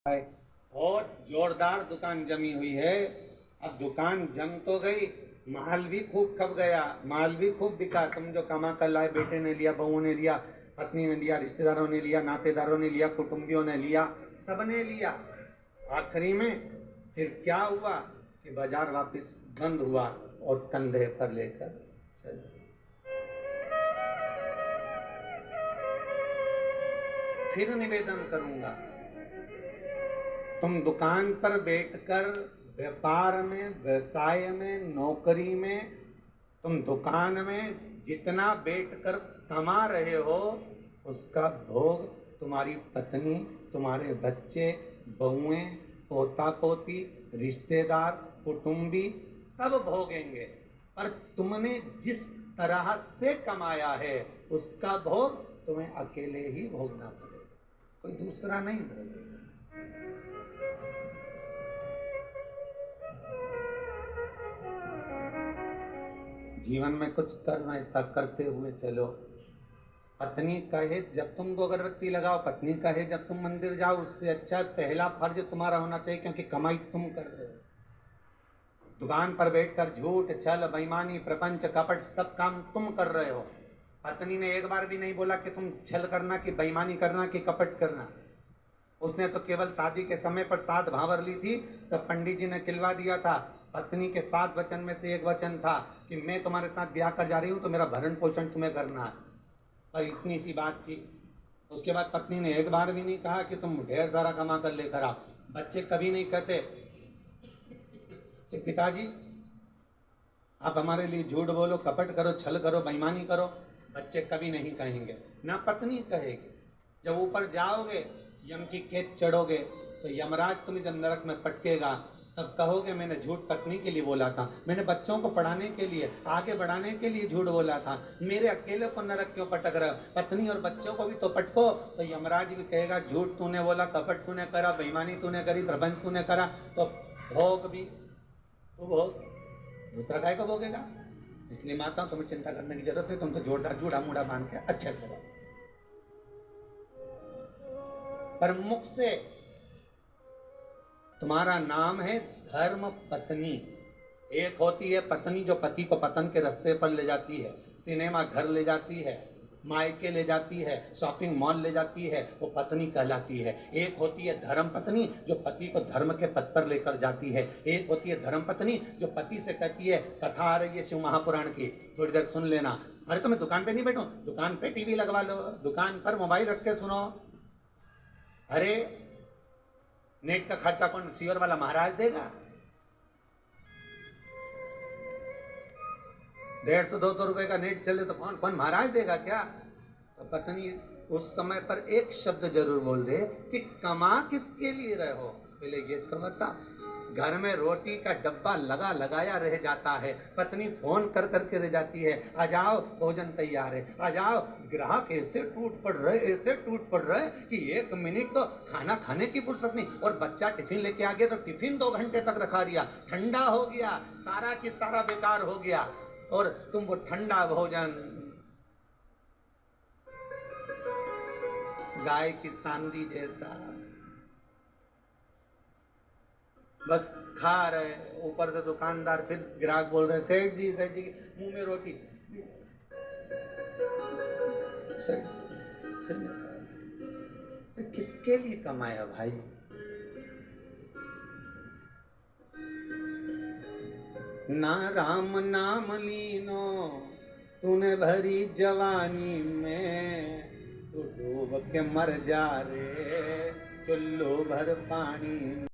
और जोरदार दुकान जमी हुई है। अब दुकान जम तो गई, माल भी खूब खप गया, माल भी खूब बिका। तुम जो कमा कर लाए, बेटे ने लिया, बहुओं ने लिया, पत्नी ने लिया, रिश्तेदारों ने लिया, नातेदारों ने लिया, कुटुंबियों ने लिया, सबने लिया। आखिरी में फिर क्या हुआ कि बाजार वापस बंद हुआ और कंधे पर लेकर चल। फिर निवेदन करूंगा, तुम दुकान पर बैठकर व्यापार में, व्यवसाय में, नौकरी में, तुम दुकान में जितना बैठकर कमा रहे हो उसका भोग तुम्हारी पत्नी, तुम्हारे बच्चे, बहुएं, पोता पोती, रिश्तेदार, कुटुंबी सब भोगेंगे। पर तुमने जिस तरह से कमाया है उसका भोग तुम्हें अकेले ही भोगना पड़ेगा, कोई दूसरा नहीं भोगेगा। जीवन में कुछ कर्म ऐसा करते हुए चलो। पत्नी कहे जब तुम दो अगरबत्ती लगाओ, पत्नी कहे जब तुम मंदिर जाओ, उससे अच्छा पहला फर्ज तुम्हारा होना चाहिए, क्योंकि कमाई तुम कर रहे हो। दुकान पर बैठकर झूठ, छल, बेईमानी, प्रपंच, कपट सब काम तुम कर रहे हो। पत्नी ने एक बार भी नहीं बोला कि तुम छल करना, कि बेईमानी करना, कि कपट करना। उसने तो केवल शादी के समय पर 7 भावर ली थी, तब पंडित जी ने खिलवा दिया था। पत्नी के 7 वचन में से एक वचन था कि मैं तुम्हारे साथ ब्याह कर जा रही हूं तो मेरा भरण पोषण तुम्हें करना है, और इतनी सी बात थी। उसके बाद पत्नी ने एक बार भी नहीं कहा कि तुम ढेर सारा कमा कर लेकर आओ। बच्चे कभी नहीं कहते कि पिताजी आप हमारे लिए झूठ बोलो, कपट करो, छल करो, बेईमानी करो। बच्चे कभी नहीं कहेंगे, ना पत्नी कहेगी। जब ऊपर जाओगे, यम की कैद चढ़ोगे, तो यमराज तुम्हें जब नरक में पटकेगा तब कहोगे मैंने झूठ पत्नी के लिए बोला था, मैंने बच्चों को पढ़ाने के लिए, आगे बढ़ाने के लिए झूठ बोला था, मेरे अकेले को नरक क्यों पटक रहे हो? पत्नी और बच्चों को भी तो पटको। तो यमराज भी कहेगा झूठ तूने बोला, कपट तूने करा, बेईमानी तूने करी, प्रबंध तूने करा, तो भोग भी तो भोग, दूसरा काय को भोगेगा। इसलिए माता तुम्हें चिंता करने की जरूरत है, तुम तो जोरदार जूड़ा मूड़ा बांध के अच्छे से रहो। पर मुख से तुम्हारा नाम है धर्म पत्नी। एक होती है पत्नी जो पति को पतन के रास्ते पर ले जाती है, सिनेमा घर ले जाती है, मायके ले जाती है, शॉपिंग मॉल ले जाती है, वो पत्नी कहलाती है। एक होती है धर्म पत्नी जो पति को धर्म के पथ पर लेकर जाती है। एक होती है धर्म पत्नी जो पति से कहती है, कथा आ रही है शिव महापुराण की, थोड़ी देर सुन लेना। अरे तो मैं दुकान पे नहीं बैठूं, दुकान पे टीवी लगवा लो, दुकान पर मोबाइल रख के सुनो। अरे नेट का खर्चा कौन सीवर वाला महाराज देगा? 150-200 रुपए का नेट चले तो कौन कौन महाराज देगा क्या? तो पत्नी उस समय पर एक शब्द जरूर बोल दे कि कमा किसके लिए रहे हो, पहले ये तो बता। घर में रोटी का डब्बा लगा लगाया रह जाता है, पत्नी फोन कर करके रह जाती है, आ जाओ भोजन तैयार है, आ जाओ। ग्राहक ऐसे टूट पड़ रहे, ऐसे टूट पड़ रहे कि 1 मिनट तो खाना खाने की फुर्सत नहीं। और बच्चा टिफिन लेके आ गया तो टिफिन 2 घंटे तक रखा दिया, ठंडा हो गया, सारा की सारा बेकार हो गया। और तुम वो ठंडा भोजन गाय की सांदी जैसा बस खा रहे। ऊपर से दुकानदार, फिर ग्राहक बोल रहे सेठ जी मुंह में रोटी। किसके लिए कमाया भाई? ना राम नाम लीनो तूने भरी जवानी में, तू डूब के मर जा रे चुल्लू भर पानी।